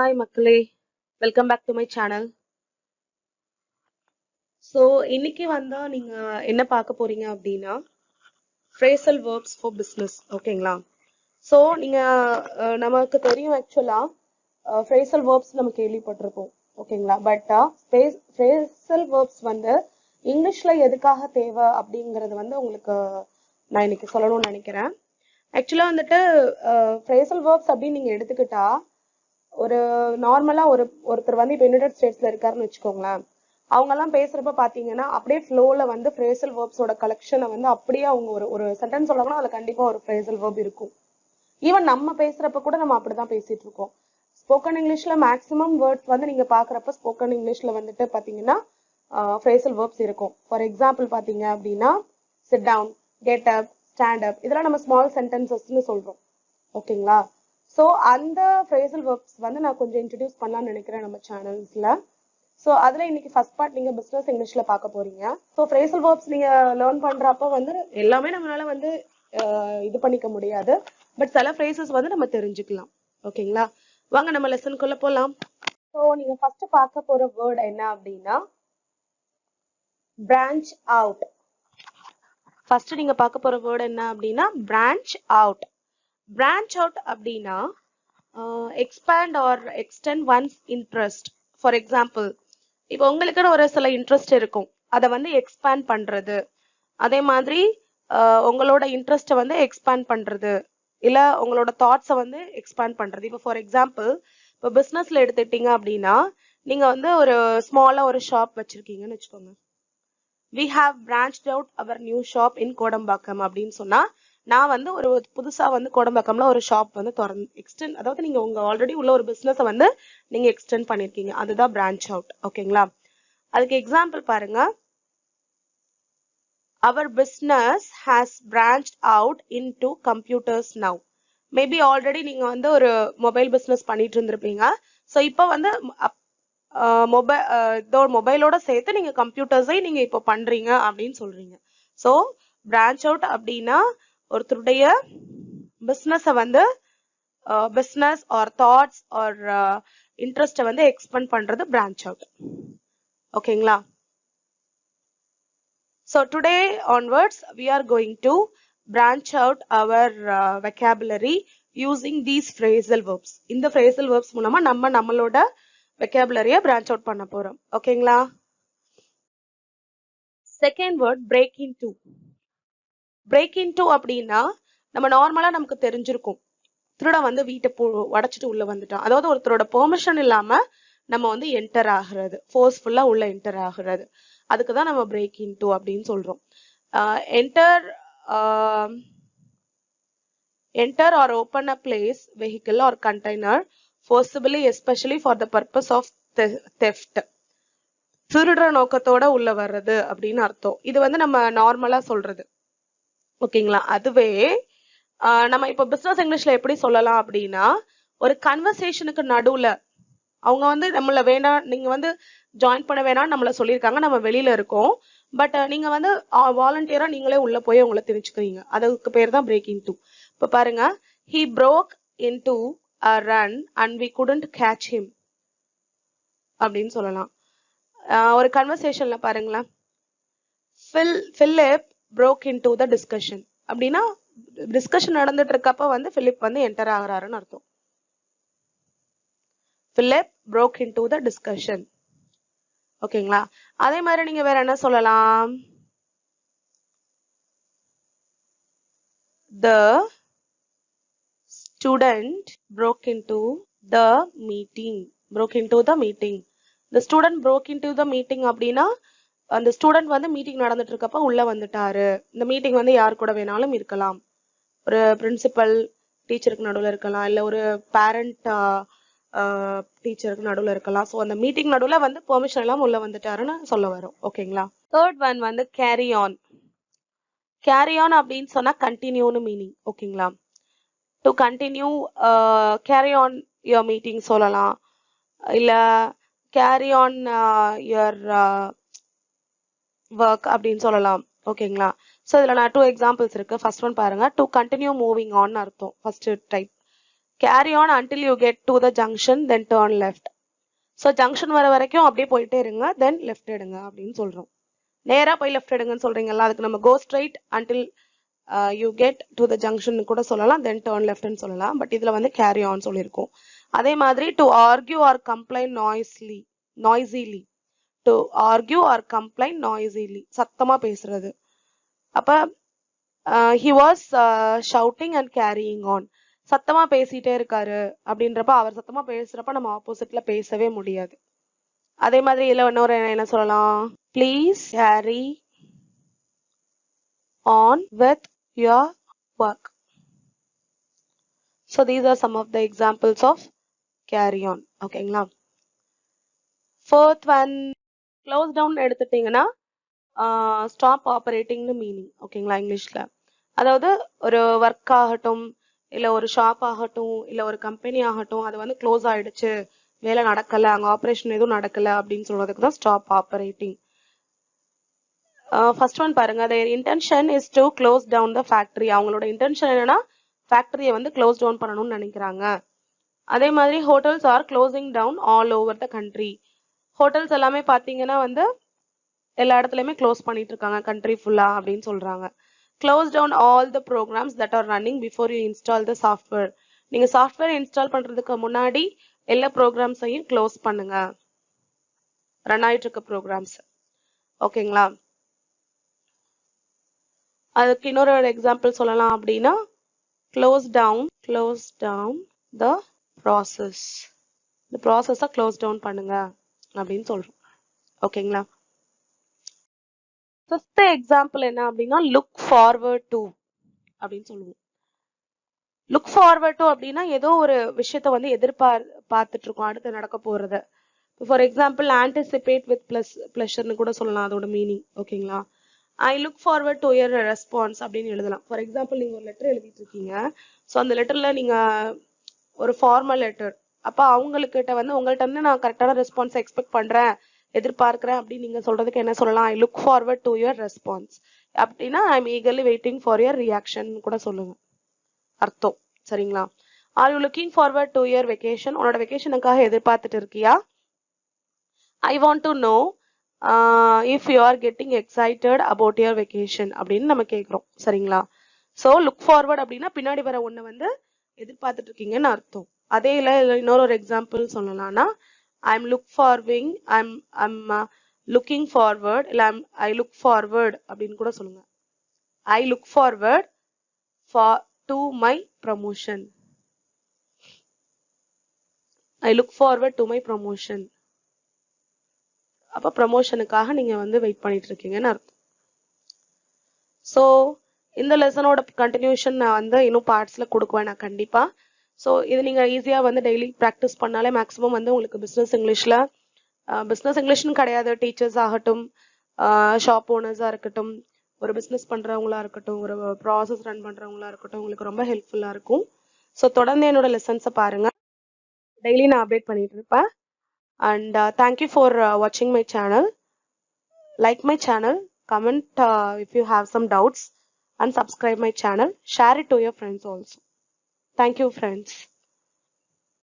Hi மக்களே, welcome back to my channel. So இன்னைக்கு வந்தா நீங்க என்ன பார்க்க போறீங்க அப்படின்னா phrasal verbs for business, ஓகேங்களா? So நீங்க நமக்கு தெரியும் ஆக்சுவலா phrasal verbs நம்ம கேள்விப்பட்டிருப்போம், ஓகேங்களா? பட் phrasal verbs வந்து இங்கிலீஷ்ல எதுக்காக தேவை அப்படிங்கறது வந்து உங்களுக்கு நான் இன்னைக்கு சொல்லணும்னு நினைக்கிறேன். ஆக்சுவலா வந்துட்டு phrasal verbs அப்படின்னு நீங்க எடுத்துக்கிட்டா ஒரு நார்மலா ஒருத்தர் வந்து இப்ப யுனைடெட் ஸ்டேட்ஸ்ல இருக்காருன்னு வச்சுக்கோங்களேன். அவங்க எல்லாம் பேசுறப்ப பாத்தீங்கன்னா அப்படியே ஃப்ளோல வந்து phrasal verbs-ஓட கலெக்ஷனை வந்து அப்படியே அவங்க ஒரு சென்டென்ஸ் சொல்றாங்கன்னா அதுல கண்டிப்பா ஒரு phrasal verb இருக்கும். ஈவன் நம்ம பேசுறப்ப கூட நம்ம அப்படிதான் பேசிட்டு இருக்கோம். ஸ்போக்கன் இங்கிலீஷ்ல மேக்சிமம் வேர்ட்ஸ் வந்து நீங்க பாக்குறப்ப ஸ்போக்கன் இங்கிலீஷ்ல வந்துட்டு பாத்தீங்கன்னா phrasal verbs இருக்கும். ஃபார் எக்ஸாம்பிள் பாத்தீங்க அப்படின்னா sit down, get up, stand up, இதெல்லாம் நம்ம ஸ்மால் சென்டென்சஸ்ன்னு சொல்றோம், ஓகேங்களா? ஸோ அந்த phrasal verbs வந்து நான் கொஞ்சம் இன்ட்ரடியூஸ் பண்ணலாம்னு நினைக்கிறேன் நம்ம சேனல்ஸ்ல. ஸோ அதுல இன்னைக்கு ஃபர்ஸ்ட் பார்ட் நீங்க பிசினஸ் இங்கிலீஷ்ல பார்க்க போறீங்க. ஸோ phrasal verbs நீங்க லேர்ன் பண்றப்ப வந்து எல்லாமே நம்மளால வந்து இது பண்ணிக்க முடியாது. பட் சில phrases வந்து நம்ம தெரிஞ்சுக்கலாம், ஓகேங்களா? வாங்க நம்ம லெசனுக்குள்ள போலாம். ஸோ நீங்க ஃபர்ஸ்ட் பார்க்க போற வேர்ட் என்ன அப்படின்னா branch out. ஃபர்ஸ்ட் நீங்க பார்க்க போற வேர்ட் என்ன அப்படின்னா branch out. branch out அப்படின்னா expand or extend one's interest. For example இப்போ உங்களுக்குன்னு ஒரு சில இன்ட்ரெஸ்ட் இருக்கும், அதை வந்து எக்ஸ்பேண்ட் பண்றது. அதே மாதிரி உங்களோட இன்ட்ரெஸ்ட்டை வந்து எக்ஸ்பேண்ட் பண்றது, இல்ல உங்களோட தாட்ஸை வந்து எக்ஸ்பேண்ட் பண்றது. இப்போ ஃபார் எக்ஸாம்பிள் இப்போ பிசினஸ்ல எடுத்துக்கிட்டீங்க அப்படின்னா நீங்க வந்து ஒரு ஸ்மாலா ஒரு ஷாப் வச்சிருக்கீங்கன்னு வச்சுக்கோங்க. we have branched out our new shop in Kodambakkam அப்படின்னு சொன்னா நான் வந்து ஒரு புதுசா வந்து கோடம்பாக்கம்ல ஒரு ஷாப் வந்து எக்ஸ்டெண்ட், அதாவது நீங்க உங்க ஆல்ரெடி உள்ள ஒரு பிசினஸ் வந்து நீங்க எக்ஸ்டெண்ட் பண்ணிருக்கீங்க, அதுதான் பிரான்ச் அவுட், ஓகேங்களா? அதுக்கு எக்ஸாம்பிள் பாருங்க, our business has branched out into computers now. Maybe already நீங்க வந்து ஒரு மொபைல் பிசினஸ் பண்ணிட்டு இருந்திருப்பீங்க. ஸோ இப்போ வந்து மொபைலோட சேர்த்து நீங்க கம்ப்யூட்டர்ஸை நீங்க இப்போ பண்றீங்க அப்படின்னு சொல்றீங்க. ஸோ பிரான்ச் அவுட் அப்படின்னா ஒருத்தருடைய பிசினஸை வந்து பிசினஸ் ஆர் தாட்ஸ் ஆர் இன்ட்ரெஸ்ட்டை வந்து எக்ஸ்பேண்ட் பண்றது பிரான்ச் அவுட், ஓகேங்களா? So today onwards we are going to branch out our vocabulary using these phrasal verbs. இந்த phrasal verbs மூலமா நம்மளோட vocabulary-ய branch out பண்ண போறோம், ஓகேங்களா? Second word break into. break into அப்படின்னா நம்ம நார்மலா நமக்கு தெரிஞ்சிருக்கும், திருடன் வந்து வீட்டை உடைச்சிட்டு உள்ள வந்துட்டான், அதாவது ஒருத்தரோட பெர்மிஷன் இல்லாம நம்ம வந்து என்டர் ஆகுறது, ஃபோர்ஸ்ஃபுல்லா உள்ள என்டர் ஆகுறது, அதுக்குதான் நம்ம break into அப்படின்னு சொல்றோம். enter or open a place, vehicle or container forcibly, especially for the purpose of theft. திருடுற நோக்கத்தோட உள்ள வர்றது அப்படின்னு அர்த்தம். இது வந்து நம்ம நார்மலா சொல்றது, ஓகேங்களா? அதுவே நம்ம இப்ப பிசினஸ் இங்கிலீஷ்ல எப்படி சொல்லலாம் அப்படின்னா ஒரு கன்வர்சேஷனுக்கு நடுவுல அவங்க வந்து நம்மள வேண்டாம், நீங்க வந்து ஜாயின் பண்ண வேணாம்னு நம்மள சொல்லியிருக்காங்க, நம்ம வெளியில இருக்கோம், பட் நீங்க வந்து வாலண்டியரா நீங்களே உள்ள போய் உங்களை தெரிஞ்சுக்கிறீங்க, அதுக்கு பேர் தான் break into. இப்ப பாருங்க, he broke into a run and we couldn't catch him அப்படின்னு சொல்லலாம். ஒரு கன்வர்சேஷன்ல பாருங்களேன், Philip broke into the discussion அப்படின்னா டிஸ்கஷன் நடந்துட்டு இருக்கப்ப வந்து பிலிப் வந்து என்டர் ஆகுறாருன்னு அர்த்தம். Philip broke into the discussion, ஓகேங்களா? அதே மாதிரி நீங்க வேற என்ன சொல்லலாம், the student broke into the meeting. broke into the meeting. the student broke into the meeting அப்படின்னா அந்த ஸ்டூடெண்ட் வந்து மீட்டிங் நடந்துட்டு இருக்கப்ப உள்ள வந்துட்டாரு. இந்த மீட்டிங் வந்து யார் கூட வேணாலும் இருக்கலாம், ஒரு பிரின்சிபல் டீச்சருக்கு நடுவில் இருக்கலாம், இல்ல ஒரு பேரண்ட் டீச்சருக்கு நடுவில் இருக்கலாம். ஸோ அந்த மீட்டிங் நடுவில் வந்து பெர்மிஷன் எல்லாம் உள்ள வந்துட்டாருன்னு சொல்ல வரும், ஓகேங்களா? தேர்ட் ஒன் வந்து கேரி ஆன். கேரி ஆன் அப்படின்னு சொன்னா கண்டினியூன்னு மீனிங், ஓகேங்களா? To continue, carry on your meeting சொல்லலாம், இல்ல கேரி ஆன் யுவர் ஒர்க் அப்படின்னு சொல்லலாம், ஓகேங்களா? ஸோ இதுல நான் 2 எக்ஸாம்பிள்ஸ் இருக்கு. ஃபர்ஸ்ட் ஒன் பாருங்க, டு கண்டினியூ மூவிங் ஆன் அர்த்தம் first type. Carry on until you get to the junction then turn left. So junction வர வரைக்கும் அப்படியே போயிட்டே இருங்க, தென் லெஃப்ட் எடுங்க அப்படின்னு சொல்றோம். நேரா போய் லெஃப்ட் எடுங்கன்னு சொல்றீங்கல்ல, அதுக்கு நம்ம go straight until you get to the junction கூட சொல்லலாம், then turn left ன்னு சொல்லலாம். பட் இதுல வந்து கேரி ஆன் சொல்லியிருக்கோம். அதே மாதிரி to argue or complain noisily, to argue or complain noisily, சத்தமா பேசுறது. அப்ப he was shouting and carrying on, சத்தமா பேசிட்டே இருக்காரு அப்படின்றப்ப, அவர் சத்தமா பேசுறப்ப நம்ம ஆப்போசிட்ல பேசவே முடியாது. அதே மாதிரி இதுல இன்னொரு என்ன சொல்லலாம், please carry on with your work. So these are some of the examples of carry on. ஓகேங்களா? fourth one, close down எடுத்துட்டீங்கன்னா ஸ்டாப் ஆப்பரேட்டிங்னு மீனிங். ஓகேங்களா? இங்கிலீஷ்ல அதாவது ஒரு ஒர்க் ஆகட்டும், இல்ல ஒரு ஷாப் ஆகட்டும், இல்ல ஒரு கம்பெனி ஆகட்டும், அது வந்து க்ளோஸ் ஆயிடுச்சு, வேலை நடக்கல, அங்க ஆபரேஷன் எதுவும் நடக்கல அப்படின்னு சொல்றதுக்கு தான் ஸ்டாப் ஆப்பரேட்டிங். ஃபர்ஸ்ட் ஒன் பாருங்க, their intention is to close down the factory. அவங்களோட இன்டென்ஷன் என்னன்னா ஃபேக்டரியை வந்து க்ளோஸ் டவுன் பண்ணணும்னு நினைக்கிறாங்க. அதே மாதிரி hotels are closing down all over the country. Hotels எல்லாமே பாத்தீங்கன்னா வந்து எல்லா இடத்துலயுமே க்ளோஸ் பண்ணிட்டு இருக்காங்க கண்ட்ரி ஃபுல்லா அப்படின்னு சொல்றாங்க. Close down all the programs that are running before you install the software. நீங்க சாஃப்ட்வேர் இன்ஸ்டால் பண்றதுக்கு முன்னாடி எல்லா ப்ரோக்ராம்ஸையும் க்ளோஸ் பண்ணுங்க, ரன் ஆயிட்டு இருக்க ப்ரோக்ராம்ஸ். ஓகேங்களா? அதுக்கு இன்னொரு எக்ஸாம்பிள் சொல்லலாம் அப்படின்னா, க்ளோஸ் டவுன் த ப்ராசஸ். இந்த ப்ராசஸை க்ளோஸ் டவுன் பண்ணுங்க அப்படின்னு சொல்றோம். ஓகேங்களா? ஃபிஃப்த் எக்ஸாம்பிள் என்ன அப்படின்னா, லுக் ஃபார்வர்ட் டு அப்படின்னு சொல்லுவோம். லுக் ஃபார்வர்ட் டு அப்படின்னா ஏதோ ஒரு விஷயத்த வந்து பார்த்துட்டு இருக்கோம், அடுத்து நடக்க போறத. ஃபார் எக்ஸாம்பிள் ஆன்டிசிபேட் வித் பிளஷர்னு கூட சொல்லலாம் அதோட மீனிங். ஓகேங்களா? ஐ look forward to your response அப்படின்னு எழுதலாம். ஃபார் எக்ஸாம்பிள் நீங்க ஒரு லெட்டர் எழுதிட்டு இருக்கீங்க, ஸோ அந்த லெட்டர்ல நீங்க ஒரு ஃபார்மல் லெட்டர், அப்ப அவங்கக்கிட்ட வந்து உங்கள்கிட்ட வந்து நான் கரெக்டான ரெஸ்பான்ஸ் எக்ஸ்பெக்ட் பண்றேன், எதிர்பார்க்கிறேன் அப்படின்னு நீங்க சொல்றதுக்கு என்ன சொல்லலாம், I look forward to your response. அப்படின்னா I am eagerly waiting for your reaction கூட சொல்லுங்க அர்த்தம். சரிங்களா? Are you looking forward to your vacation, உன்னோட வெக்கேஷனுக்காக எதிர்பார்த்துட்டு இருக்கியா? I want to know if you are getting excited about your vacation அப்படின்னு நம்ம கேட்கிறோம். சரிங்களா? ஸோ லுக் ஃபார்வர்ட் அப்படின்னா பின்னாடி வர ஒண்ணு வந்து எதிர்பார்த்துட்டு இருக்கீங்கன்னு அர்த்தம். அதே இல்ல இன்னொரு எக்ஸாம்பிள் சொல்லலாம்னா, ஐம் லுக்கிங் ஃபார்வர்ட், இல்ல ஐ லுக் ஃபார்வர்ட் அப்படின்னு கூட சொல்லுங்க. ஐ look forward to my promotion. I look forward to my promotion. அப்ப ப்ரமோஷனுக்காக நீங்க வந்து வெயிட் பண்ணிட்டு இருக்கீங்கன்னு அர்த்தம். ஸோ இந்த லெசனோட கண்டினியூஷன் நான் வந்து இன்னும் பார்ட்ஸ்ல கொடுக்குவேன் நான் கண்டிப்பா. ஸோ இது நீங்க ஈஸியா வந்து டெய்லி ப்ராக்டிஸ் பண்ணாலே மேக்ஸிமம் வந்து உங்களுக்கு பிஸ்னஸ் இங்கிலீஷ்னு கிடையாது, டீச்சர்ஸ் ஆகட்டும், ஷாப் ஓனர்ஸா இருக்கட்டும், ஒரு பிஸ்னஸ் பண்றவங்களா இருக்கட்டும், ஒரு ப்ராசஸ் ரன் பண்றவங்களா இருக்கட்டும், உங்களுக்கு ரொம்ப ஹெல்ப்ஃபுல்லா இருக்கும். ஸோ தொடர்ந்து என்னோட லெசன்ஸை பாருங்க, டெய்லி நான் அப்டேட் பண்ணிட்டு இருப்பேன். And thank you for watching my channel. Like my channel, comment if you have some doubts, and subscribe my channel. Share it to your friends also. Thank you, friends.